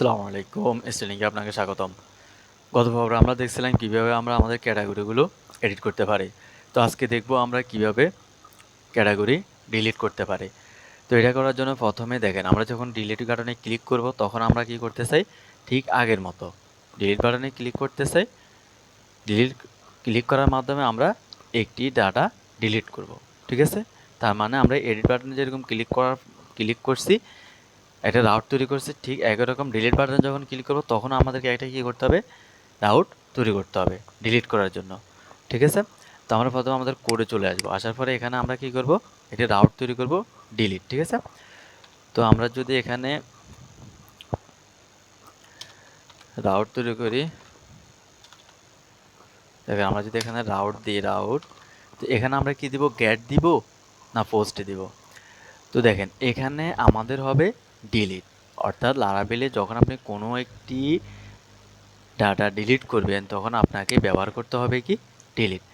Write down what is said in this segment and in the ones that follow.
আসসালামু আলাইকুম, স্টেলিংয়ে আপনাকে স্বাগতম। গত পর্বে আমরা দেখছিলাম কিভাবে আমরা আমাদের ক্যাটাগরিগুলো এডিট করতে পারি। তো আজকে দেখব আমরা কিভাবে ক্যাটাগরি ডিলিট করতে পারি। তো এটা করার জন্য প্রথমে দেখেন, আমরা যখন ডিলিট বাটনে ক্লিক করব তখন আমরা কি করতে চাই, ঠিক আগের মতো ডিলিট বাটনে ক্লিক করতে চাই। ডিলিট ক্লিক করার মাধ্যমে আমরা একটি ডাটা ডিলিট করব, ঠিক আছে। তার মানে আমরা এডিট বাটনে যেরকম ক্লিক করছি, একটা রাউট তৈরি করছি, ঠিক একই রকম ডিলিট বাটনে যখন ক্লিক করব তখন আমাদেরকে একটা কী করতে হবে, রাউট তৈরি করতে হবে ডিলিট করার জন্য, ঠিক আছে। তো আমরা প্রথমে আমাদের কোডে চলে আসবো, আসার পরে এখানে আমরা কি করব, একটি রাউট তৈরি করব ডিলিট, ঠিক আছে। তো আমরা যদি এখানে রাউট তৈরি করি, দেখেন আমরা যদি এখানে রাউট দিই, রাউট, তো এখানে আমরা কি দিব, গেট দিব না পোস্টে দিব। তো দেখেন এখানে আমাদের হবে ডিলিট, অর্থাৎ লারাভেলে যখন আপনি কোনো একটি ডাটা ডিলিট করবেন তখন আপনাকে ব্যবহার করতে হবে কি, ডিলিট।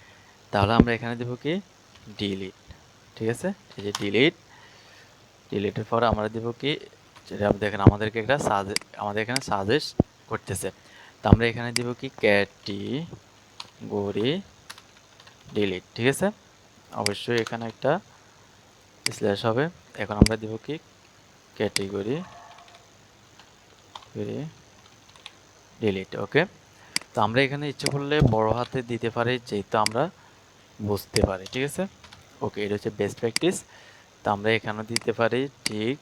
তাহলে আমরা এখানে দেবো কি, ডিলিট, ঠিক আছে। এই যে ডিলিট, ডিলিটের পরে আমরা দেবো কি, যেটা দেখেন আমাদেরকে একটা আমাদের এখানে সাজেস্ট করতেছে। তো আমরা এখানে দেবো কি, ক্যাটেগরি ডিলিট, ঠিক আছে। অবশ্যই এখানে একটা স্ল্যাশ হবে। এখন আমরা দেবো কি, ক্যাটেগরি ডিলিট, ওকে। তো আমরা এখানে ইচ্ছে করলে বড় হাতে দিতে পারি, যেহেতু আমরা বুঝতে পারি, ঠিক আছে। ওকে, এটা হচ্ছে বেস্ট প্র্যাকটিস। তো আমরা এখানেও দিতে পারি ঠিক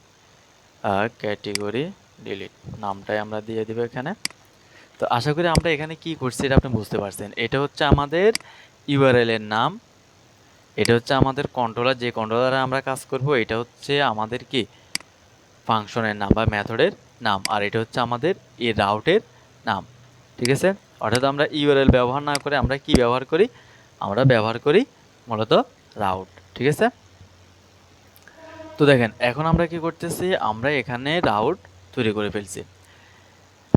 ক্যাটেগরি ডিলিট, নামটাই আমরা দিয়ে দিব এখানে। তো আশা করি আমরা এখানে কি করছি এটা আপনি বুঝতে পারছেন। এটা হচ্ছে আমাদের ইউআরএল এর নাম, এটা হচ্ছে আমাদের কন্ট্রোলার, যে কন্ট্রোলারে আমরা কাজ করব, এটা হচ্ছে আমাদের কি ফাংশনের নাম বা মেথডের নাম, আর এটা হচ্ছে আমাদের এই রাউটের নাম, ঠিক আছে। অর্থাৎ আমরা ইউআরএল ব্যবহার না করে আমরা কি ব্যবহার করি, আমরা ব্যবহার করি মূলত রাউট, ঠিক আছে। তো দেখেন এখন আমরা কি করতেছি, আমরা এখানে রাউট তৈরি করে ফেলছি।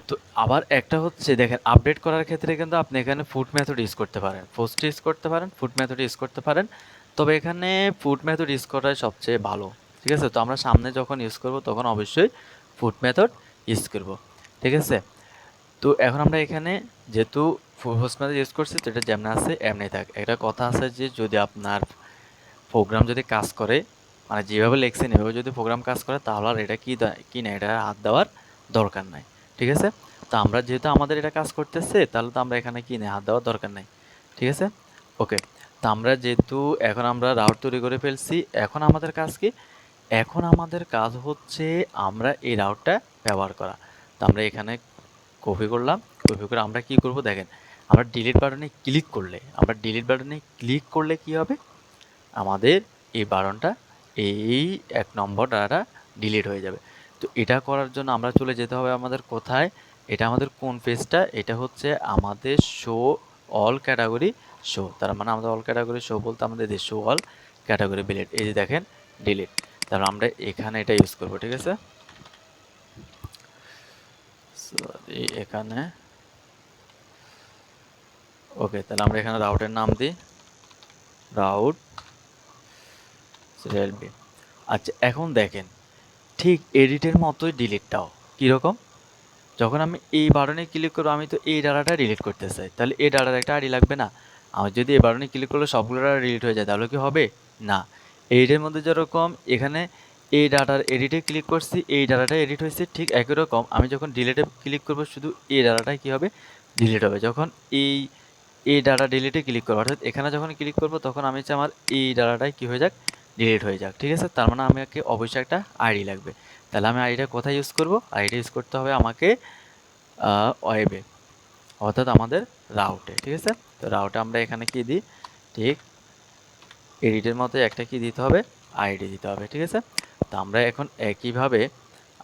তো আবার একটা হচ্ছে দেখেন, আপডেট করার ক্ষেত্রে কিন্তু আপনি এখানে ফুট মেথড ইউজ করতে পারেন, পোস্ট ইউজ করতে পারেন, ফুট মেথড ইউজ করতে পারেন। তবে এখানে ফুট মেথড ইউজ করাই সবচেয়ে ভালো, ঠিক আছে। তো আমরা সামনে যখন ইউজ করব তখন অবশ্যই ফুট মেথড ইউজ করব, ঠিক আছে। তো এখন আমরা এখানে যেহেতু পোস্ট মেথড ইউজ করছি, তো এটা যেমন আছে এমনি থাক। একটা কথা আছে যে যদি আপনার প্রোগ্রাম যদি কাজ করে, মানে যেভাবে লিখছেন এভাবে যদি প্রোগ্রাম কাজ করে, তাহলে আর এটা কি না, এটা হাত দেওয়ার দরকার নাই, ঠিক আছে। তো আমরা যেহেতু আমাদের এটা কাজ করতেছে, তাহলে তো আমরা এখানে কি নেই, হাত দেওয়ার দরকার নাই, ঠিক আছে। ওকে, তো আমরা যেহেতু এখন আমরা রাউট তৈরি করে ফেলছি, এখন আমাদের কাজ কি, এখন আমাদের কাজ হচ্ছে আমরা এই রাউটটা ব্যবহার করা। তো আমরা এখানে কপি করলাম, কপি করে আমরা কি করব দেখেন, আমরা ডিলিট বাটনে ক্লিক করলে, কি হবে, আমাদের এই বাটনটা, এই ১ নম্বর ডাটা ডিলিট হয়ে যাবে। তো এটা করার জন্য আমরা চলে যেতে হবে আমাদের কোথায়, এটা আমাদের কোন পেজটা, এটা হচ্ছে আমাদের শো অল ক্যাটাগরি শো। তার মানে আমাদের অল ক্যাটাগরি শো বলতে আমাদের শো অল ক্যাটাগরি ডিলিট, এই যে দেখেন ডিলিট। তাহলে আমরা এখানে এটা ইউজ করব, ঠিক আছে। সরি, এখানে ওকে, তাহলে আমরা এখানে রাউটের নাম দিই, রাউট সিরিয়াল। আচ্ছা, এখন দেখেন ঠিক এডিটের মতোই ডিলিটটাও কীরকম, যখন আমি এই বাটনে ক্লিক করবো আমি তো এই ডাটাটা ডিলিট করতে চাই, তাহলে এই ডাটার একটা আইডি লাগবে না। আমার যদি এই বাটনে ক্লিক করলে সবগুলো ডাটা ডিলিট হয়ে যায়, তাহলে কি হবে না। এডিটের মধ্যে যেরকম এখানে এই ডাটার এডিটে ক্লিক করছি, এই ডাটাটা এডিট হয়েছে, ঠিক একই রকম আমি যখন ডিলিটে ক্লিক করবো শুধু এই ডাটাটাই কী হবে, ডিলিট হবে। যখন এই ডাটা ডিলিটে ক্লিক করবো, অর্থাৎ এখানে যখন ক্লিক করবো তখন আমি চাই আমার এই ডাটাটাই কী হয়ে যাক, ডিলিট হয়ে যাক, ঠিক আছে। তার মানে আমাকে অবশ্যই একটা আইডি লাগবে। তাহলে আমি আইডিটা কোথায় ইউজ করব, আইডি ইউজ করতে হবে আমাকে ওয়েবে, অর্থাৎ আমাদের রাউটে, ঠিক আছে। তো রাউটে আমরা এখানে কি দিই, ঠিক এডিটের মতো একটা কি দিতে হবে, আইডি দিতে হবে, ঠিক আছে। তো আমরা এখন একইভাবে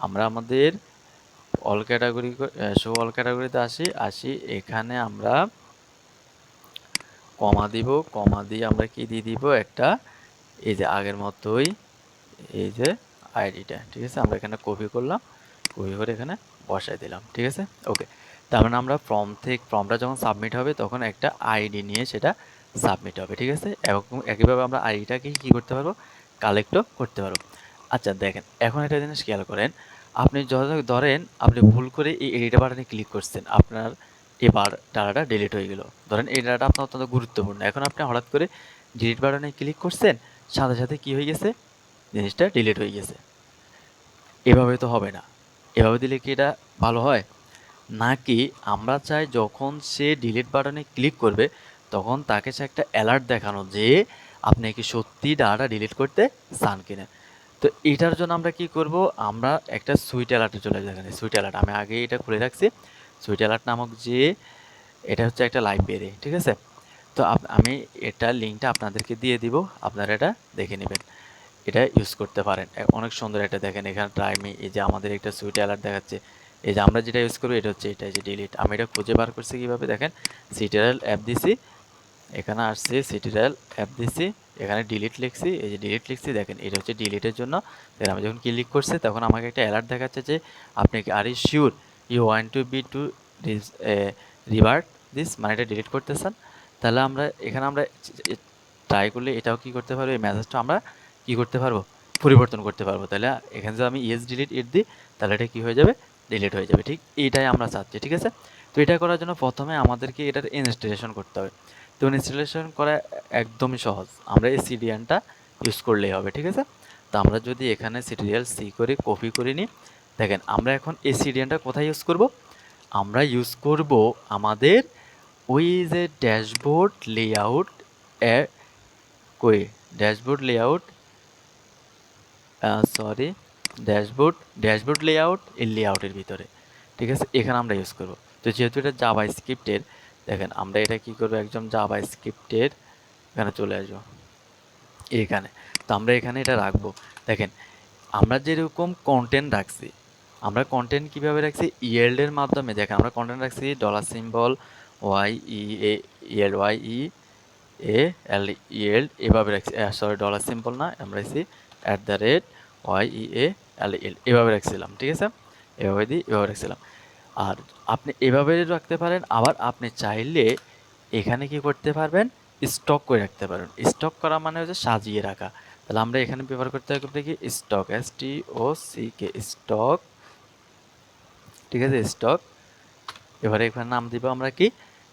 আমরা আমাদের অল ক্যাটাগরি শো অল ক্যাটাগরিতে আসি এখানে আমরা কমা দিব, কমা দিয়ে আমরা কি দিয়ে দিব একটা, এই যে আগের মতোই এই যে আইডিটা, ঠিক আছে। আমরা এখানে কপি করলাম, কপি করে এখানে বসাই দিলাম, ঠিক আছে। ওকে, তার মানে আমরা ফর্মটা যখন সাবমিট হবে তখন একটা আইডি নিয়ে সেটা সাবমিট হবে, ঠিক আছে। এবং একইভাবে আমরা আইডিটাকে কী করতে পারবো, কালেক্টও করতে পারবো। আচ্ছা দেখেন, এখন একটা জিনিস খেয়াল করেন, আপনি ধরেন আপনি ভুল করে এই এডিট বাটনে ক্লিক করছেন, আপনার এবার ডাটাটা ডিলিট হয়ে গেল। ধরেন এই ডাটাটা আপনার অত্যন্ত গুরুত্বপূর্ণ, এখন আপনি হঠাৎ করে ডিলিট বাটনে ক্লিক করছেন, সাথে সাথে কি হয়ে গেছে, জিনিসটা ডিলিট হয়ে গেছে। এভাবে তো হবে না। এভাবে দিলে কি এটা ভালো হয়? নাকি আমরা চাই যখন সে ডিলিট বাটনে ক্লিক করবে তখন তাকে সে একটা অ্যালার্ট দেখানো যে আপনি কি সত্যি ডাটা ডিলিট করতে চান কিনা। তো এটার জন্য আমরা কি করব, আমরা একটা সুইট অ্যালার্টে চলে যাই। এখানে সুইট অ্যালার্ট আমি আগে এটা খুলে রাখছি। সুইট অ্যালার্ট নামক যে এটা হচ্ছে একটা লাইব্রেরি, ঠিক আছে। তো আমি এটা লিঙ্কটা আপনাদেরকে দিয়ে দিব, আপনারা এটা দেখে নেবেন, এটা ইউজ করতে পারেন। অনেক সুন্দর এটা দেখেন, এখানে ট্রাইমি এই যে আমাদের একটা সুইট অ্যালার্ট দেখাচ্ছে। এই যে আমরা যেটা ইউজ করবো এটা হচ্ছে এটা যে ডিলিট, আমি এটা খুঁজে বার করছি কীভাবে দেখেন, সিটিরাল অ্যাপ দিছি, এখানে আসছে সিটিরাল অ্যাপ দিছি, এখানে ডিলিট লিখছি, এই যে ডিলিট লিখছি দেখেন এটা হচ্ছে ডিলিটের জন্য। দেন আমি যখন ক্লিক করছি তখন আমাকে একটা অ্যালার্ট দেখাচ্ছে যে আপনি কি are you sure you want to be to revert this, মানে এটা ডিলিট করতে চান। তাহলে আমরা এখানে আমরা ট্রাই করলে এটাও কি করতে পারবো, এই মেসেজটা আমরা কি করতে পারবো, পরিবর্তন করতে পারবো। তাহলে এখানে যদি আমি ইয়েস ডিলিট ইট দিই তাহলে এটা কী হয়ে যাবে, ডিলিট হয়ে যাবে। ঠিক এইটাই আমরা চাচ্ছি, ঠিক আছে। তো এটা করার জন্য প্রথমে আমাদেরকে এটার ইনস্টলেশন করতে হবে। তো ইনস্টলেশন করা একদমই সহজ, আমরা এই সিডিএনটা ইউজ করলেই হবে, ঠিক আছে। তো আমরা যদি এখানে সিটিরিয়াল সি করে কপি করে নিই, দেখেন আমরা এখন এই সিডিএনটা কোথায় ইউজ করব, আমরা ইউজ করব আমাদের ওই যে ড্যাশবোর্ড লেআউট কই dashboard layout sorry dashboard layout এই লেআউটের ভিতরে, ঠিক আছে, এখানে আমরা ইউজ করব। তো যেহেতু এটা জাভা স্ক্রিপ্টের, দেখেন আমরা এটা কি করব, একদম জাভা স্ক্রিপ্টের এখানে চলে আসবো এখানে। তো আমরা এখানে এটা রাখবো। দেখেন আমরা যেরকম কন্টেন্ট রাখছি, আমরা কন্টেন্ট কীভাবে রাখছি, ইয়েল্ডের মাধ্যমে। দেখেন আমরা কন্টেন্ট রাখছি ডলার সিম্বল ওয়াই ই এ ইয়েল্ড ওয়াই ই এ এল ইয়েল্ড এভাবে রাখছি, সরি ডলার সিম্বল না, আমরা রাখছি @ওয়াই ই এ এল এল এভাবে রাখছিলাম, ঠিক আছে, এভাবে দিই এভাবে রাখছিলাম। আর আপনি এভাবে রাখতে পারেন, আবার আপনি চাইলে এখানে কি করতে পারবেন, স্টক করে রাখতে পারেন। স্টক করা মানে হচ্ছে সাজিয়ে রাখা। তাহলে আমরা এখানে ব্যবহার করতে হবে কি স্টক, STOCK স্টক, ঠিক আছে, স্টক। এবারে এখানে নাম দিব আমরা কি,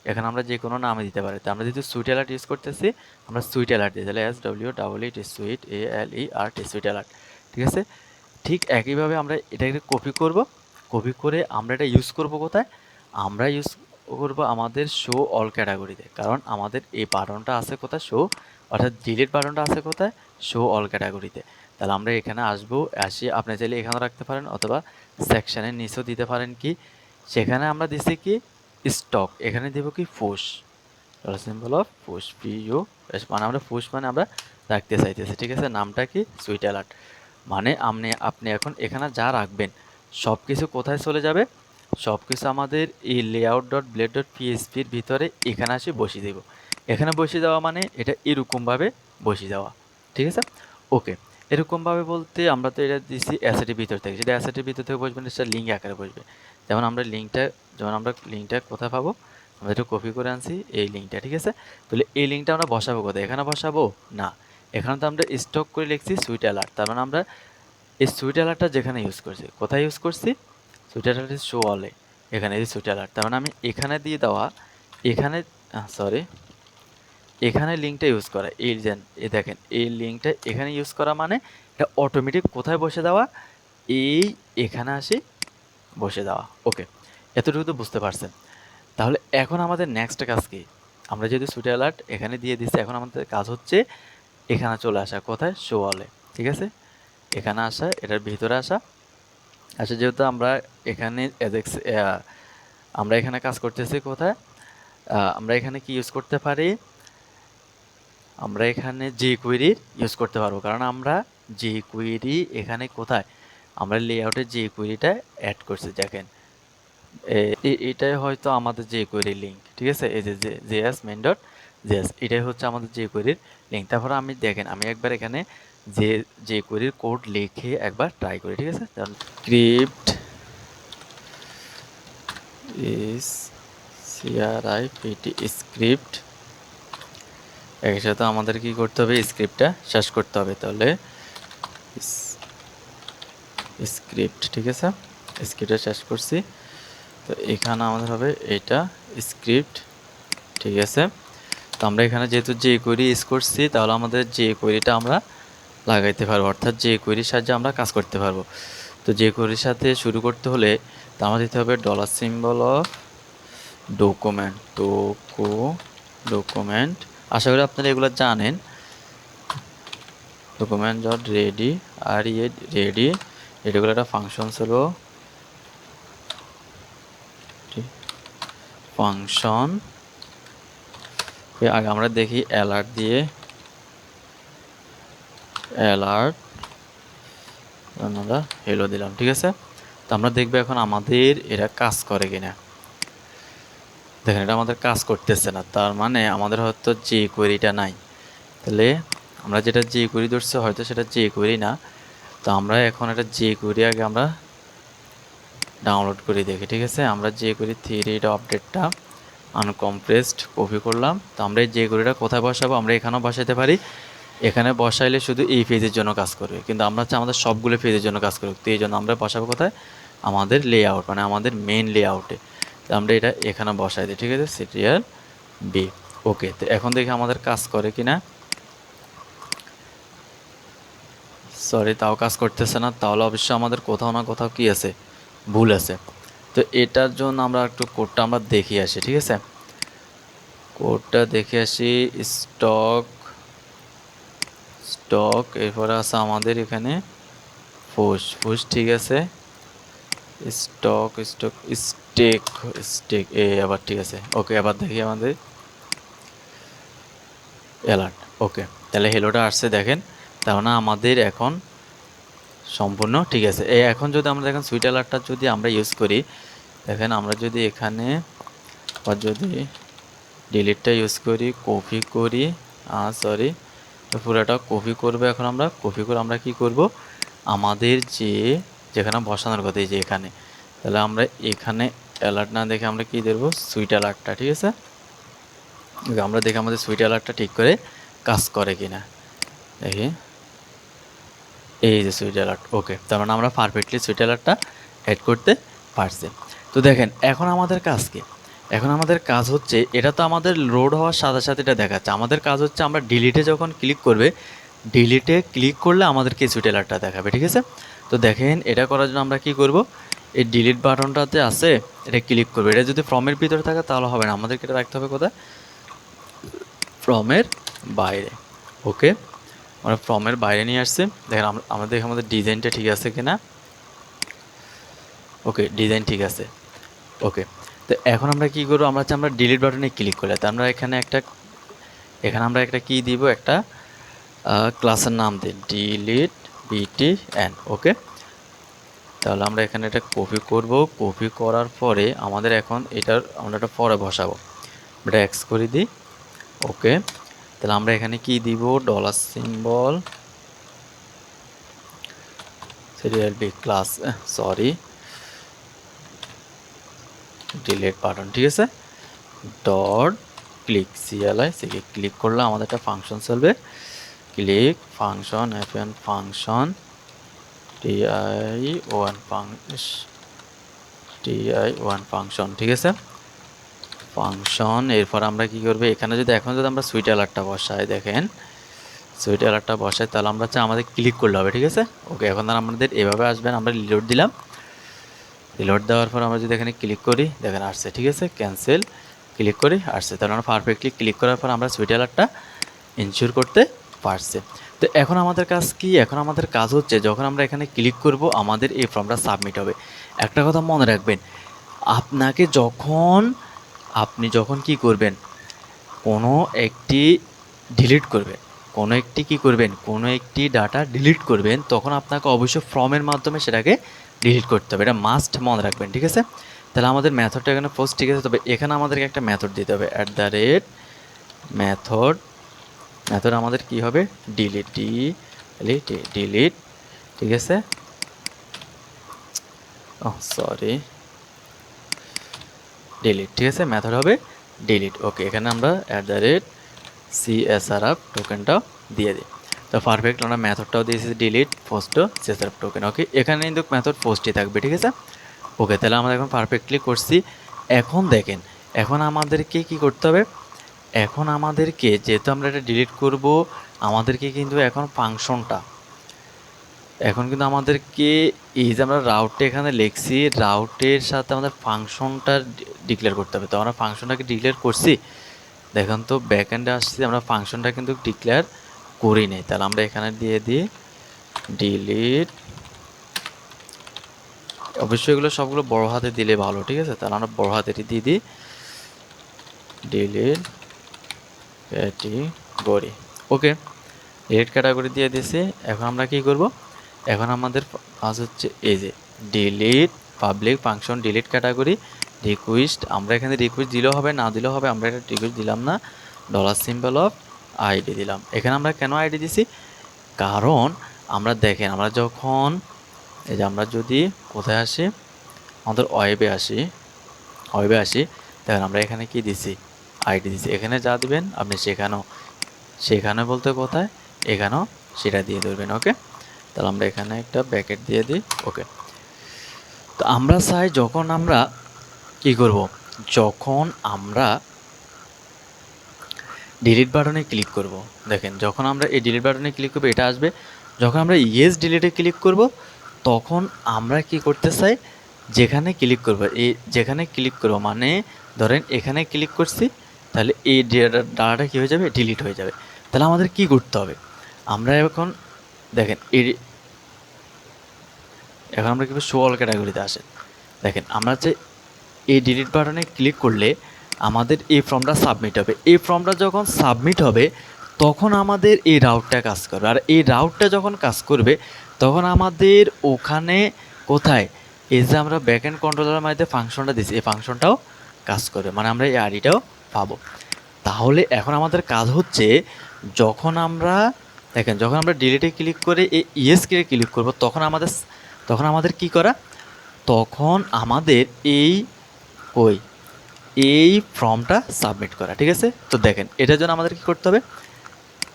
এখানে আমরা যে কোনো নামে দিতে পারি। তো আমরা যেহেতু সুইট অ্যালার্ট ইউজ করতেছি, আমরা সুইট অ্যালার্ট দিই, তাহলে SWEET sweet ALERT sweet alert, ঠিক আছে। ঠিক একইভাবে আমরা এটাকে কপি করব, কপি করে আমরা এটা ইউজ করব কোথায়, আমরা ইউজ করব আমাদের শো অল ক্যাটাগরিতে। কারণ আমাদের এই বাটনটা আছে কোথায়, শো, অর্থাৎ ডিলিট বাটনটা আছে কোথায়, শো অল ক্যাটাগরিতে। তাহলে আমরা এখানে আসবো, আসি আপনি চাইলে এখানেও রাখতে পারেন অথবা সেকশনের নিচেও দিতে পারেন। কি সেখানে আমরা দিচ্ছি কি স্টক, এখানে দেবো কি ফুশ, সিম্বল অফ ফুশ PU, মানে আমরা ফুশ মানে আমরা রাখতে চাইতেছি, ঠিক আছে। নামটা কি সুইট অ্যালার্ট, মানে আপনি এখন এখানে যা রাখবেন সব কিছু কোথায় চলে যাবে, সব কিছু আমাদের এই layout.blade.phpর ভিতরে এখানে আসে বসিয়ে দেব। এখানে বসিয়ে দেওয়া মানে এটা এরকমভাবে বসিয়ে দেওয়া, ঠিক আছে। ওকে, এরকমভাবে বলতে আমরা তো এটা দিচ্ছি অ্যাসেটের ভিতর থেকে, সেটা অ্যাসেটের ভিতর থেকে বসবেন, সেটা লিঙ্ক আকারে বসবে। যেমন আমরা লিঙ্কটা কোথায় পাবো, আমরা একটু কপি করে আনছি এই লিঙ্কটা, ঠিক আছে। তাহলে এই লিঙ্কটা আমরা বসাবো কোথায়, এখানে বসাবো না, এখানে তো আমরা স্টক করে লিখছি সুইট অ্যালার্ট। তার মানে আমরা এই সুইট অ্যালার্টটা যেখানে ইউজ করছি, কোথায় ইউজ করছি, সুইট অ্যালার্ট শো অলে, এখানে এই সুইট অ্যালার্ট। তার মানে আমি এখানে দিয়ে দেওয়া, এখানে এখানে লিঙ্কটা ইউজ করা, এই যে দেখেন এই লিঙ্কটা এখানে ইউজ করা মানে এটা অটোমেটিক কোথায় বসে দেওয়া, এখানে আসি বসে দেওয়া। ওকে, এতটুকু তো বুঝতে পারছেন। তাহলে এখন আমাদের নেক্সট কাজ কি, আমরা যেহেতু সুইট অ্যালার্ট এখানে দিয়ে দিচ্ছি, এখন আমাদের কাজ হচ্ছে এখানে চলে আসা, কোথায়, শো অলে, ঠিক আছে, এখানে আসা, এটার ভিতরে আসা। আচ্ছা, যেহেতু আমরা এখানে আমরা এখানে কাজ করতেছি কোথায়, আমরা এখানে কি ইউজ করতে পারি, আমরা এখানে jQuery ইউজ করতে পারবো, কারণ আমরা jQuery এখানে কোথায়, আমরা লেআউটে jQueryটা অ্যাড করছি। দেখেন এটাই হয়তো আমাদের jQuery লিঙ্ক, ঠিক আছে, এই যে js main.js এটাই হচ্ছে আমাদের jQuery লিঙ্ক। তারপর আমি দেখেন আমি একবার এখানে jQuery কোড লিখে একবার ট্রাই করি, ঠিক আছে। স্ক্রিপ্ট স্ক্রিপ্ট একসাথে আমাদের কি করতে হবে, স্ক্রিপ্টটা শেষ করতে হবে। তাহলে স্ক্রিপ্ট, ঠিক আছে, স্ক্রিপ্টে শেষ করছি। তো এখানে আমাদের হবে এটা স্ক্রিপ্ট, ঠিক আছে। তো আমরা এখানে যেহেতু যে কোয়েরি ইউজ করছি, তাহলে আমাদের যে কোয়েরিটা আমরা লাগাইতে পারবো, অর্থাৎ যে কোয়েরির সাহায্যে আমরা কাজ করতে পারবো। তো যে কোয়েরির সাথে শুরু করতে হলে তো আমাদের দিতে হবে $সিম্বল অফ ডকুমেন্ট, ডকুমেন্ট। আশা করি আপনারা এগুলো জানেন। ডকুমেন্ট ডট রেডি, আর রেডি, এগুলো একটা ফাংশন ছিল, ফাংশন। আগে আমরা দেখি অ্যালার্ট দিয়ে, অ্যালার্ট আমরা হেলো দিলাম, ঠিক আছে। তো আমরা দেখবো এখন আমাদের এটা কাজ করে কিনা। দেখেন এটা আমাদের কাজ করতেছে না, তার মানে আমাদের হয়তো যে কোয়েরিটা নাই। তাহলে আমরা যেটা যে কোয়েরি ধরছে হয়তো সেটা যে কোয়েরি না। তো আমরা এখন এটা যে কোয়েরি আগে আমরা ডাউনলোড করে দেখি, ঠিক আছে। আমরা যে কোয়েরি থ্রিড আপডেটটা আনকম্প্রেসড কপি করলাম। তো আমরা এই যে কোয়েরিটা কোথায় বসাবো, আমরা এখানেও বসাতে পারি। এখানে বসাইলে শুধু এই পেজের জন্য কাজ করবে, কিন্তু আমরা চাই আমাদের সবগুলো পেজের জন্য কাজ করবে। তো এই জন্য আমরা বসাবো কোথায়, আমাদের লেআউট, মানে আমাদের মেইন লেআউটে। তো আমরা এটা এখানে বসাই দিই, ঠিক আছে, সিরিয়াল বি। ওকে, তো এখন দেখি আমাদের কাজ করে কিনা। সরি, তাও কাজ করতেছে না। তাহলে অবশ্যই আমাদের কোথাও না কোথাও কি আছে, ভুল আছে। তো এটার জন্য আমরা একটু কোডটা আমরা দেখে আসি, ঠিক আছে। কোডটা দেখে আসি। স্টক, স্টক, এরপরে আছে আমাদের এখানে ফুস, ঠিক আছে। স্টক, স্টেক, স্টেক, আবার ঠিক আছে। ওকে, আবার দেখি আমাদের অ্যালার্ট। ওকে, তাহলে হেলোটা আসছে, দেখেন। তার মানে আমাদের এখন সম্পূর্ণ ঠিক আছে। এখন যদি আমরা দেখেন সুইট অ্যালার্টটা যদি আমরা ইউজ করি, দেখেন আমরা যদি এখানে বা যদি ডিলিটটা ইউজ করি, কপি করি, সরি, পুরোটা কপি করবো। এখন আমরা কপি করে আমরা কি করব, আমাদের যেখানে বসানোর কথা, এই যে এখানে, তাহলে আমরা এখানে অ্যালার্ট না দেখে আমরা কি দেবো, সুইট অ্যালার্টটা, ঠিক আছে। আমরা দেখে আমাদের সুইট অ্যালার্টটা ঠিক করে কাজ করে কিনা দেখি। এই যে সুইট অ্যালার্ট, ওকে, তার মানে আমরা পারফেক্টলি সুইট অ্যালার্টটা অ্যাড করতে পারছি। তো দেখেন এখন আমাদের কাজ কি, এখন আমাদের কাজ হচ্ছে, এটা তো আমাদের লোড হওয়ার সাথে সাথে এটা দেখাচ্ছে। আমাদের কাজ হচ্ছে আমরা ডিলিটে যখন ক্লিক করবে, ডিলিটে ক্লিক করলে আমাদেরকে সুইট অ্যালার্টটা দেখাবে, ঠিক আছে। তো দেখেন এটা করার জন্য আমরা কি করব, এই ডিলিট বাটনটাতে আছে, এটা ক্লিক করবে। এটা যদি ফর্মের ভিতরে থাকে তাহলে হবে না, আমাদেরকে এটা রাখতে হবে কোথায়, ফর্মের বাইরে। ওকে, আমরা ফর্মের বাইরে নিয়ে আসছি। দেখেন আমাদের ডিজাইনটা ঠিক আছে কিনা। ওকে, ডিজাইন ঠিক আছে। ওকে, তো এখন আমরা কি করবো, আমরা ডিলিট বাটনে ক্লিক করলে, তো আমরা এখানে আমরা একটা কি দিব, একটা ক্লাসের নাম দিই, ডিলিট btn। ওকে, তাহলে আমরা এখানে এটা কপি করব। কপি করার পরে আমাদের এখন আমরা এটা পরে বসাবো, এটা এক্স করে দিই। ওকে, তাহলে আমরা এখানে কি দিব, $symbol serial B class, sorry, delete button, ঠিক আছে, ডট ক্লিক, CLI ক্লিক করলে আমাদের একটা ফাংশন চলবে, click function, FN function, TI1 function, ঠিক আছে, ফাংশন। এরপর আমরা কি করব, এখানে যদি এখন আমরা সুইট অ্যালার্টটা বসাই, দেখেন সুইট অ্যালার্টটা বসাই, তাহলে আমরা চাই আমাদের ক্লিক করলে হবে, ঠিক আছে। ওকে, এখন আমাদের এভাবে আসবেন, আমরা রিলোড দিলাম। রিলোড দেওয়ার পর আমরা যদি এখানে ক্লিক করি, দেখেন আসছে, ঠিক আছে, ক্যান্সেল, ক্লিক করি, আসছে। তাহলে আমরা পারফেক্টলি ক্লিক করার পর আমরা সুইট অ্যালার্টটা ইনশিওর করতে পারছি। তো এখন আমাদের কাজ কি, এখন আমাদের কাজ হচ্ছে যখন আমরা এখানে ক্লিক করব আমাদের এই ফর্মটা সাবমিট হবে। একটা কথা মনে রাখবেন, আপনি যখন কি করবেন, কোনো একটি ডিলিট করবেন, কোনো একটি ডাটা ডিলিট করবেন, তখন আপনাকে অবশ্যই ফর্মের মাধ্যমে সেটাকে ডিলিট করতে হবে। এটা মাস্ট মনে রাখবেন, ঠিক আছে। তাহলে আমাদের মেথডটা এখানে পোস্ট, ঠিক আছে। তবে এখানে আমাদেরকে একটা মেথড দিতে হবে, মেথড আমাদের কি হবে, ডিলিট, ঠিক আছে। সরি, ডিলিট, ঠিক আছে, মেথড হবে ডিলিট। ওকে, এখানে আমরা @CSRF টোকেনটাও দিয়ে দিই। তো তো পারফেক্ট আমরা মেথডটাও দিয়েছি ডিলিট পোস্ট সেসআর টোকেন। ওকে, এখানে কিন্তু মেথড পোস্টই থাকবে, ঠিক আছে। ওকে, তাহলে আমরা এখন পারফেক্টলি করছি। এখন দেখেন, এখন আমাদেরকে কি করতে হবে, এখন আমাদেরকে যেহেতু আমরা এটা ডিলিট করব, আমাদেরকে কিন্তু এখন ফাংশনটা, এখন কিন্তু আমাদেরকে এই যে আমরা রাউটে এখানে লিখছি, রাউটের সাথে আমাদের ফাংশনটা ডিক্লেয়ার করতে হবে। তো আমরা ফাংশনটাকে ডিক্লেয়ার করছি, দেখেন তো ব্যাকএন্ডে আসছি, আমরা ফাংশনটা কিন্তু ডিক্লেয়ার করি নাই। তাহলে আমরা এখানে দিয়ে দিই ডিলিট, অবশ্যই এগুলো সবগুলো বড় হাতে দিলে ভালো, ঠিক আছে। তাহলে আমরা বড় হাতেরই দিয়ে দিই ডিলিট ক্যাটাগরি। ওকে, ডিলিট ক্যাটাগরি দিয়ে দিয়েছি। এখন আমরা কি করব, এখন আমাদের কাজ হচ্ছে এই যে delete public function delete category request. আমরা এখানে রিকোয়েস্ট দিলেও হবে, না দিলেও হবে, আমরা এটা রিকোয়েস্ট দিলাম না, ডলার সিম্বল অফ আইডি দিলাম। এখানে আমরা কেন আইডি দিছি, কারণ আমরা দেখেন, আমরা যখন এই যে আমরা যদি কোথায় আসি, আমাদের ওয়েবে আসি, দেখেন আমরা এখানে কি দিছি, আইডি দিছি। এখানে যা দিবেন আপনি সেখানে বলতে কোথায়, এখানেও সেটা দিয়ে দেবেন। ওকে, তাহলে আমরা এখানে একটা ব্র্যাকেট দিয়ে দিই। ওকে, তো আমরা চাই যখন আমরা কি করব, যখন আমরা ডিলিট বাটনে ক্লিক করব, দেখেন যখন আমরা এই ডিলিট বাটনে ক্লিক করব এটা আসবে, যখন আমরা ইয়েস ডিলিটে ক্লিক করব তখন আমরা কি করতে চাই, যেখানে ক্লিক করব, এই যেখানে ক্লিক করব মানে ধরেন এখানে ক্লিক করছি, তাহলে এই ডাটাটা কী হয়ে যাবে, ডিলিট হয়ে যাবে। তাহলে আমাদের কি করতে হবে, আমরা এখন দেখেন এখন আমরা কীভাবে শো অল ক্যাটাগরিতে আসেন, দেখেন আমরা যে এই ডিলিট বাটনে ক্লিক করলে আমাদের এই ফর্মটা সাবমিট হবে। এই ফর্মটা যখন সাবমিট হবে তখন আমাদের এই রাউটটা কাজ করবে, আর এই রাউটটা যখন কাজ করবে তখন আমাদের ওখানে কোথায়, এই যে আমরা ব্যাকএন্ড কন্ট্রোলারের মধ্যে ফাংশনটা দিচ্ছি, এই ফাংশনটাও কাজ করবে, মানে আমরা এই আইডিটাও পাবো। তাহলে এখন আমাদের কাজ হচ্ছে, যখন আমরা দেখেন যখন আমরা ডিলিটে ক্লিক করে এই ইয়েস ক্লিক করব তখন আমাদের কি করা, তখন আমাদের এই ফর্মটা সাবমিট করা, ঠিক আছে। তো দেখেন এটার জন্য আমাদের কি করতে হবে,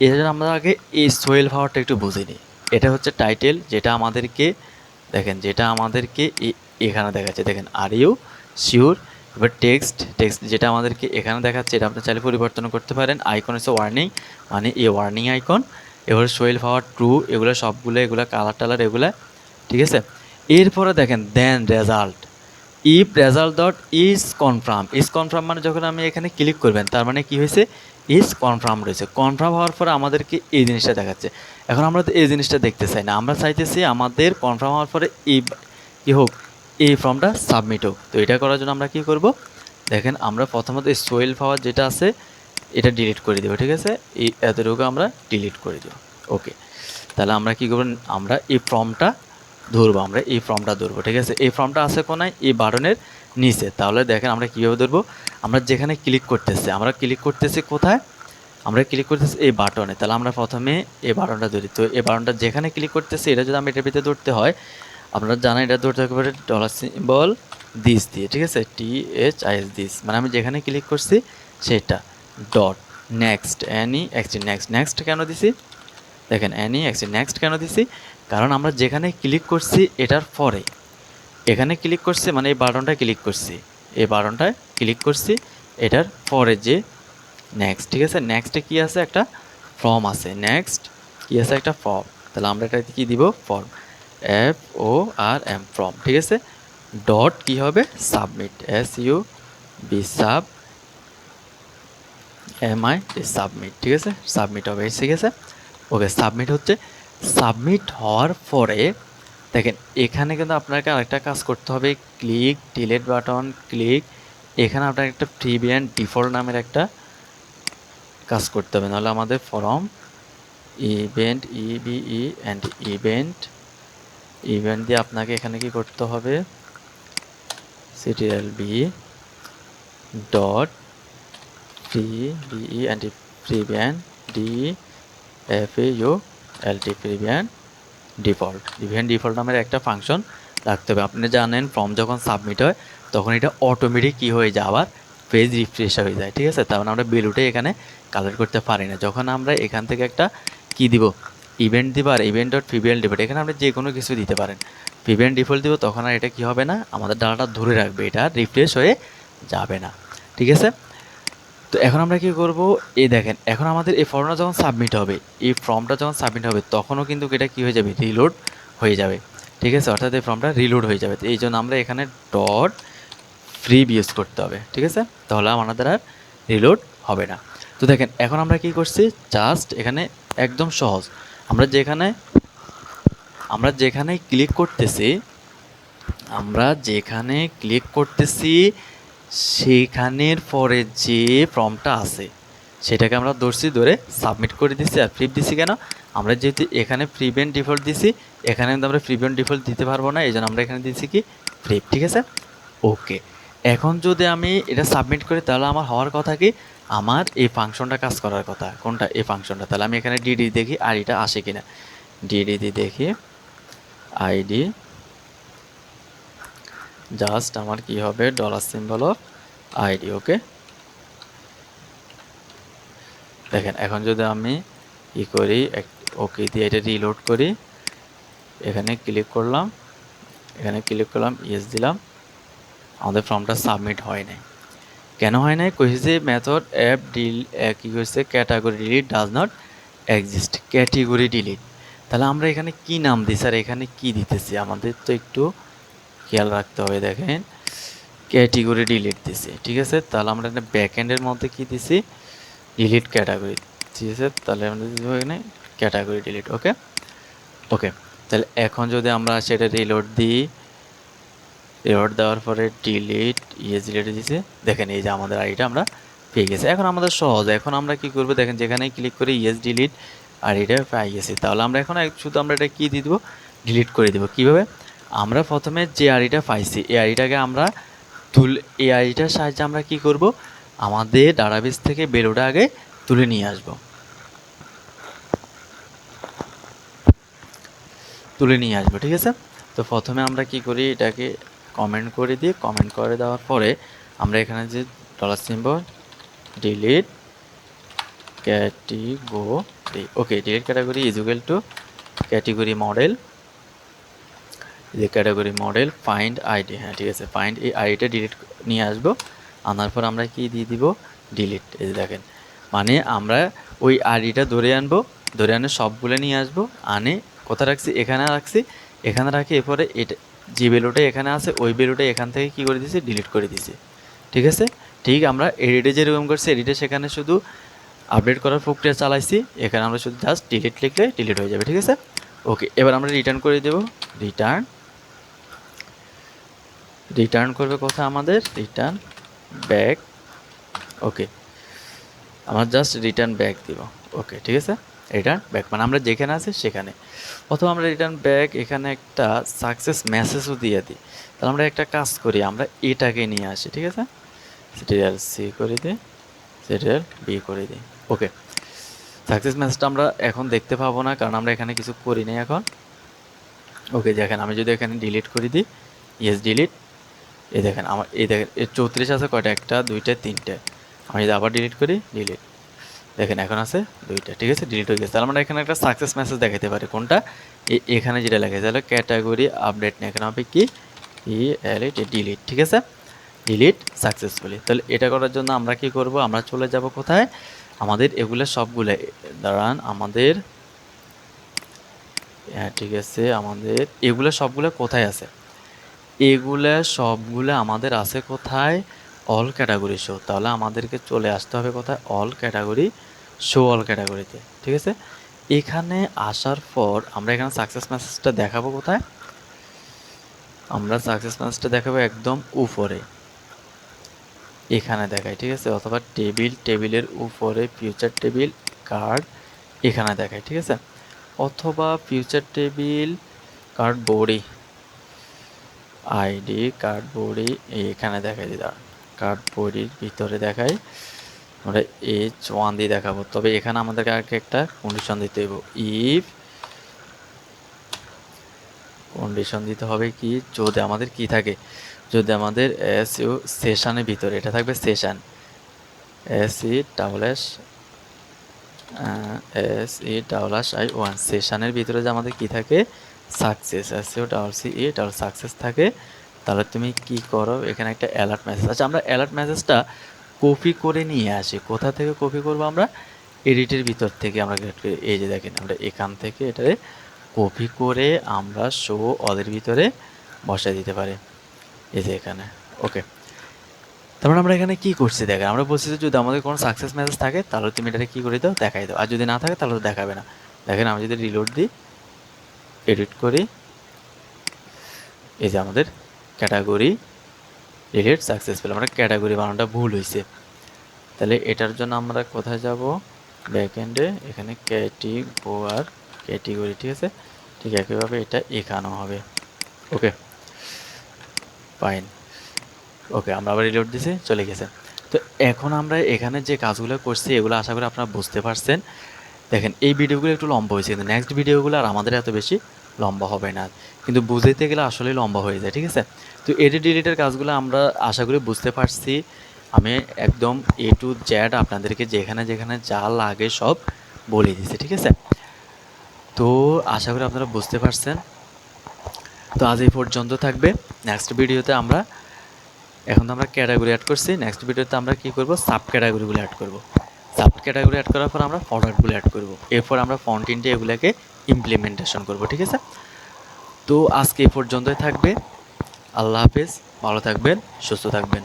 এটার জন্য আমরা আগে এই সোয়েল পাওয়ারটা একটু বুঝে নিই। এটা হচ্ছে টাইটেল, যেটা আমাদেরকে দেখেন, যেটা আমাদেরকে এখানে দেখাচ্ছে, দেখেন আর ইউ শিওর। এবার টেক্সট যেটা আমাদেরকে এখানে দেখাচ্ছে, এটা আপনি চাইলে পরিবর্তন করতে পারেন। আইকন হচ্ছে ওয়ার্নিং, মানে এই ওয়ার্নিং আইকন। এবার সোয়েল পাওয়ার ট্রু, এগুলো সবগুলো, এগুলো কালার টালার এগুলো, ঠিক আছে। এরপরে দেখেন দেন result, if result dot is confirm মানে যখন আমি এখানে ক্লিক করবেন তার মানে কি হয়েছে, ইজ কনফার্ম রয়েছে। কনফার্ম হওয়ার পরে আমাদেরকে এই জিনিসটা দেখাচ্ছে। এখন আমরা তো এই জিনিসটা দেখতে চাই না, আমরা চাইতেছি আমাদের কনফার্ম হওয়ার পরে এই কী হোক, এই ফর্মটা সাবমিট হোক। তো এটা করার জন্য আমরা কি করব, দেখেন আমরা প্রথমত এই সোয়েল পাওয়ার যেটা আছে এটা ডিলিট করে দেবো, ঠিক আছে। এই এতটুকু আমরা ডিলিট করে দেবো। ওকে, তাহলে আমরা কী করব, আমরা এই ফর্মটা ধরবো, আমরা এই ফর্মটা ধরবো, ঠিক আছে। এই ফর্মটা আছে কোনায়, এই বাটনের নিচে। তাহলে দেখেন আমরা কীভাবে ধরবো, আমরা যেখানে ক্লিক করতেছি, আমরা ক্লিক করতেছি কোথায়, আমরা ক্লিক করতেছি এই বাটনে। তাহলে আমরা প্রথমে এই বাটনটা ধরি। তো এই বাটনটা যেখানে ক্লিক করতেছি এটা যদি আমি এটার ভিতরে ধরতে হয়, আপনারা জানেন এটা ধরতে হবে ডলার সিম্বল দিস দিয়ে, ঠিক আছে, THIS দিস, মানে আমি যেখানে ক্লিক করছি সেটা ডট নেক্সট নেক্সট কেন দিছি, দেখেন নেক্সট কেন দিছি, কারণ আমরা যেখানে ক্লিক করছি এটার পরে এখানে ক্লিক করছি, মানে এই বাটনটা ক্লিক করছি, এই বাটনটায় ক্লিক করছি, এটার পরে যে নেক্সট, ঠিক আছে। নেক্সটে কি আছে, একটা ফর্ম আছে, নেক্সট কি আছে, একটা ফর্ম। তাহলে আমরা এটা কি দিব, ফর্ম, FORM ফর্ম, ঠিক আছে। ডট কি হবে, submit, SUB sub MI submit, ঠিক আছে, সাবমিট হবে, ঠিক আছে। ওকে, সাবমিট হচ্ছে। সাবমিট হওয়ার পরে দেখেন এখানে কিন্তু আপনাকে আরেকটা কাজ করতে হবে, ক্লিক ডিলিট বাটন ক্লিক, এখানে আপনার একটা প্রিভিয়ান ডিফল্ট নামের একটা কাজ করতে হবে, নাহলে আমাদের ফর্ম ইভেন্ট ইভেন্ট দিয়ে আপনাকে এখানে কি করতে হবে, ctrl+b ডট প্রিভিয়ান প্রিভিয়ান ডিফল্ট নামের একটা ফাংশন রাখতে হবে। আপনি জানেন ফর্ম যখন সাবমিট হয় তখন এটা অটোমেটিক কী হয়ে যায়, আবার পেজ রিফ্রেশ হয়ে যায়, ঠিক আছে। তার মানে আমরা বেলুটে এখানে কালেক্ট করতে পারি না। যখন আমরা এখান থেকে একটা কি দিব, ইভেন্ট দিবা আর ইভেন্ট ডট প্রিভিএল ডিফল্ট, এখানে আপনি যে কোনো কিছু দিতে পারেন। প্রিভিএল ডিফল্ট দিব, তখন আর এটা কি হবে না, আমাদের ডাটাটা ধরে রাখবে, এটা রিফ্রেশ হয়ে যাবে না। ঠিক আছে, তো এখন আমরা কি করব, এই দেখেন এখন আমাদের এই ফর্মটা যখন সাবমিট হবে, এই ফর্মটা যখন সাবমিট হবে তখনও কিন্তু এটা কি হয়ে যাবে, রিলোড হয়ে যাবে। ঠিক আছে, অর্থাৎ এই ফর্মটা রিলোড হয়ে যাবে। তো এই জন্য আমরা এখানে ডট ফ্রি ইউজ করতে হবে। ঠিক আছে, তাহলে আমাদের আর রিলোড হবে না। তো দেখেন এখন আমরা কি করছি, জাস্ট এখানে একদম সহজ, আমরা যেখানে ক্লিক করতেছি, সেখানের পরে যে ফর্মটা আছে সেটাকে আমরা ধরে সাবমিট করে দিচ্ছি। আর ফ্লিপ দিছি কেন, আমরা যেহেতু এখানে প্রিভেন্ট ডিফল্ট দিছি, এখানে কিন্তু আমরা প্রিভেন্ট ডিফল্ট দিতে পারবো না, এই জন্য আমরা এখানে দিচ্ছি কি ফ্লিপ। ঠিক আছে, ওকে। এখন যদি আমি এটা সাবমিট করি তাহলে আমার হওয়ার কথা কি, আমার এই ফাংশনটা কাজ করার কথা, কোনটা, এই ফাংশনটা। তাহলে আমি এখানে ডিডি দেখি আইডিটা আসে কিনা, ডিডি দেখি আইডি, জাস্ট আমার কি হবে, ডলার সিম্বল অফ আইডি। ওকে, দেখেন এখন যদি আমি কি করি, ওকে দিয়ে এটা রিলোড করি, এখানে ক্লিক করলাম, ইয়েস দিলাম, আমাদের ফর্মটা সাবমিট হয় নাই। কেন হয় নাই, কইছে মেথড অ্যাপ কি কইছে, category delete does not exist, category delete. তাহলে আমরা এখানে কি নাম দিই স্যার, এখানে কি দিতেছি, আমাদের তো একটু খেয়াল রাখতে হবে। দেখেন ক্যাটেগরি ডিলিট দিছি, ঠিক আছে, তাহলে আমরা এখানে ব্যাকএন্ডের মধ্যে কি দিছি, ডিলিট ক্যাটাগরি। ঠিক আছে, তাহলে আমরা দিব এখানে ক্যাটাগরি ডিলিট। ওকে, তাহলে এখন যদি আমরা সেটা রিলোড দিই, রিলোড দেওয়ার পরে ডিলিট ডিলিট দিয়েছে, দেখেন এই যে আমাদের আইডিটা আমরা পেয়ে গেছি। এখন আমাদের সহজ, এখন আমরা কি করব, দেখেন যেখানে ক্লিক করে ডিলিট আইডিটা পেয়ে গেছি। তাহলে আমরা এখন শুধু আমরা এটা কি দিয়ে দেবো, ডিলিট করে দেবো। কীভাবে, আমরা প্রথমে যে আইডিটা পাইছি এই আইডিটাকে আমরা এই আইডিটার সাহায্যে আমরা কি করব, আমাদের ডাটাবেস থেকে বেরোটা আগে তুলে নিয়ে আসবো, ঠিক আছে। তো প্রথমে আমরা কি করি, এটাকে কমেন্ট করে দিই, কমেন্ট করে দেওয়ার পরে আমরা এখানে যে dollar symbol delete category, okay, delete category is equal to category model, category model find ID, হ্যাঁ ঠিক আছে, ফাইন্ড এই আইডিটা ডিলিট নিয়ে আসবো, আনার পর আমরা কি দিয়ে দিব, ডিলিট। এই যে দেখেন, মানে আমরা ওই আইডিটা ধরে আনে সবগুলো নিয়ে আসবো, আনে কোথায় রাখছি, এখানে রাখি, এরপরে এটা যে ভ্যালুটা এখানে আছে ওই ভ্যালুটা এখান থেকে কি করে দিছি, ডিলিট করে দিছি। ঠিক আছে, ঠিক আমরা এডিটে যেরকম করছি, এডিটে সেখানে শুধু আপডেট করার প্রক্রিয়া চালাইছি, এখানে আমরা শুধু জাস্ট ডিলিট লিখলে ডিলিট হয়ে যাবে। ঠিক আছে, ওকে, এবার আমরা রিটার্ন করে দেব, রিটার্ন করবে কোথায়, আমাদের রিটার্ন ব্যাক। ওকে, আমরা জাস্ট রিটার্ন ব্যাক দিব। ওকে, ঠিক আছে, রিটার্ন ব্যাক মানে আমরা যেখানে আছি সেখানে। অথবা আমরা রিটার্ন ব্যাক এখানে একটা সাকসেস মেসেজও দিয়ে দিই। তাহলে আমরা একটা কাজ করি, আমরা এটাকে নিয়ে আসি। ঠিক আছে, সিরিয়াল সি করে দিই, সিরিয়াল বি করে দিই। ওকে, সাকসেস মেসেজটা আমরা এখন দেখতে পাবো না, কারণ আমরা এখানে কিছু করি নাই এখন। ওকে, দেখেন আমি যদি এখানে ডিলিট করে দিই, ডিলিট, এই দেখেন আমার এই দেখেন 34 আছে কয়টা, একটা দুইটা তিনটে, আমি যদি আবার ডিলিট করি, ডিলিট, দেখেন এখন আছে দুইটা। ঠিক আছে, ডিলিট হয়ে গেছে। তাহলে আমরা এখানে একটা সাকসেস মেসেজ দেখাতে পারি, কোনটা, এখানে যেটা লেখা তাহলে ক্যাটাগরি আপডেট না, এখানে হবে কি ডিলিট। ঠিক আছে, ডিলিট সাকসেসফুলি। তাহলে এটা করার জন্য আমরা কি করব, আমরা চলে যাব কোথায়, আমাদের এগুলো সবগুলো দাঁড়ান, আমাদের হ্যাঁ ঠিক আছে, আমাদের এগুলো সবগুলো কোথায় আছে, এগুলা সবগুলো আমাদের আছে কোথায়, অল ক্যাটাগরি শো। তাহলে আমাদেরকে চলে আসতে হবে কোথায়, অল ক্যাটাগরি শো, অল ক্যাটাগরিতে। ঠিক আছে, এখানে আসার পর আমরা এখানে সাকসেস মেসেজটা দেখাবো কোথায়, আমরা সাকসেস মেসেজটা দেখাবো একদম উপরে, এখানে দেখাই। ঠিক আছে, অথবা টেবিলের উপরে ফিউচার টেবিল কার্ড এখানে দেখাই। ঠিক আছে, অথবা future table card body ID card body এখানে দেখাই দিই, কার্ড বডির ভিতরে দেখাই, আমরা H1 দিয়ে দেখাবো। তবে এখানে আমাদেরকে আগে একটা কন্ডিশন দিতে হবে, ইফ কন্ডিশন দিতে হবে কি, যদি আমাদের কি থাকে, যদি আমাদের এসইউ সেশনের ভিতরে এটা থাকবে, সেশন SE SE সেশনের ভিতরে যে আমাদের কি থাকে সাকসেস সাকসেস থাকে, তাহলে তুমি কি করো এখানে একটা অ্যালার্ট মেসেজ। আচ্ছা আমরা অ্যালার্ট মেসেজটা কপি করে নিয়ে আসি। কোথা থেকে কপি করব আমরা? এডিটের ভিতর থেকে আমরা এই যে দেখেন আমরা এখান থেকে এটারে কপি করে আমরা শো অলের ভিতরে বসায় দিতে পারি, এই যে এখানে। ওকে, তারপর আমরা এখানে কি করছি দেখেন, আমরা বলছি যে যদি আমাদের কোনো সাকসেস মেসেজ থাকে তাহলে তুমি এটাকে কী করে দাও, দেখাই দাও, আর যদি না থাকে তাহলে তো দেখাবে না। দেখেন আমি যদি রিলোড দিই, এডিট করি, এই যে আমাদের ক্যাটাগরি রিলেট সাকসেসফুল, আমরা ক্যাটাগরি বানানোটা ভুল হয়েছে। তাহলে এটার জন্য আমরা কোথায় যাব? ব্যাকএন্ডে, এখানে ক্যাটেগরি, ঠিক আছে। ঠিক একইভাবে এটা এখানেও হবে। Okay fine. ওকে আমরা আবার রিলোড দিছি, চলে গেছে। তো এখন আমরা এখানে যে কাজগুলো করছি এগুলো আশা করি আপনারা বুঝতে পারছেন। দেখেন এই ভিডিওগুলো একটু লম্বা হয়েছে, কিন্তু নেক্সট ভিডিওগুলো আর আমাদের এত বেশি লম্বা হবে না, কিন্তু বুঝতে গেলে আসলেই লম্বা হয়ে যায়, ঠিক আছে। তো এডিট ডিলিটের কাজগুলো আমরা আশা করি বুঝতে পারছি। আমি একদম A to Z আপনাদেরকে যেখানে যেখানে যা লাগে সব বলে দিচ্ছি, ঠিক আছে। তো আশা করি আপনারা বুঝতে পারছেন। তো আজ এই পর্যন্ত থাকবে। নেক্সট ভিডিওতে আমরা, এখন তো আমরা ক্যাটাগরি অ্যাড করছি, নেক্সট ভিডিওতে আমরা কী করব, সাব ক্যাটাগরিগুলো অ্যাড করব। সাব ক্যাটাগরি অ্যাড করার পর আমরা প্রোডাক্টগুলো অ্যাড করব, এরপর আমরা ফ্রন্ট এন্ডে এগুলোকে ইমপ্লিমেন্টেশন করব, ঠিক আছে। তো আজকে এই পর্যন্তই থাকবে। আল্লাহ হাফেজ, ভালো থাকবেন, সুস্থ থাকবেন।